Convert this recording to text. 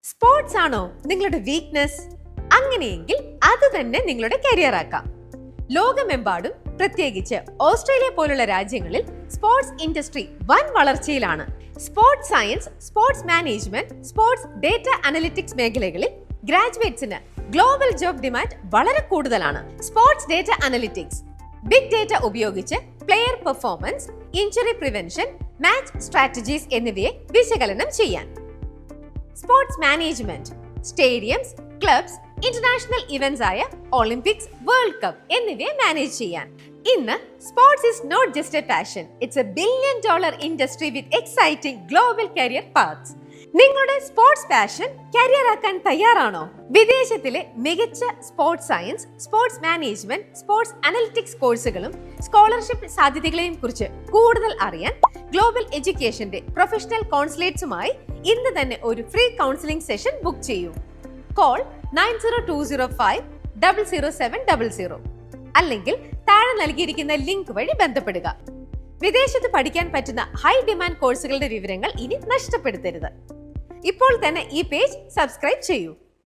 Sports ആണോ നിങ്ങളുടെ weakness? അങ്ങനെയെങ്കിൽ അത് തന്നെ നിങ്ങളുടെ കരിയർ ആക്കാം. ലോകമെമ്പാടും പ്രത്യേകിച്ച് ഓസ്ട്രേലിയ പോലുള്ള രാജ്യങ്ങളിൽ സ്പോർട്സ് ഇൻഡസ്ട്രി വൻ വളർച്ചയിലാണ്. Sports science, sports management, sports data analytics മേഖലകളിൽ ഗ്രാജുവേറ്റ്സിന് ഗ്ലോബൽ ജോബ് ഡിമാൻഡ് വളരെ കൂടുതലാണ്. Sports data analytics, big data ഉപയോഗിച്ച് player performance, injury prevention, match strategies എന്നിവയെ വിശകലനം ചെയ്യാൻ. Sports management, stadiums, clubs, international events ആയ ഒളിമ്പിക്സ്, വേൾഡ് കപ്പ് എന്നിവയെ മാനേജ് ചെയ്യാൻ. ഇന്ന് sports is not just a passion, it's a $1 billion industry with exciting global career paths. നിങ്ങളുടെ sports passion career ആക്കാൻ തയ്യാറാണോ? വിദേശത്തിലെ മികച്ച sports science, sports management, sports analytics കോഴ്സുകളും scholarship സാധ്യതകളെയും കുറിച്ച് കൂടുതൽ അറിയാൻ ഗ്ലോബൽ എഡ്യൂക്കേഷന്റെ പ്രൊഫഷണൽ കൗൺസിലേറ്റ്സുമായി ഇന്ന് തന്നെ ഒരു ഫ്രീ കൗൺസിലിംഗ് സെഷൻ ബുക്ക് ചെയ്യൂ. കോൾ 9020500700 അല്ലെങ്കിൽ താഴെ നൽകിയിരിക്കുന്ന ലിങ്ക് വഴി ബന്ധപ്പെടുക. വിദേശത്ത് പഠിക്കാൻ പറ്റുന്ന ഹൈ ഡിമാൻഡ് കോഴ്സുകളുടെ വിവരങ്ങൾ ഇനി നഷ്ടപ്പെടുത്തരുത്. ഇപ്പോൾ തന്നെ ഈ പേജ് സബ്സ്ക്രൈബ് ചെയ്യൂ.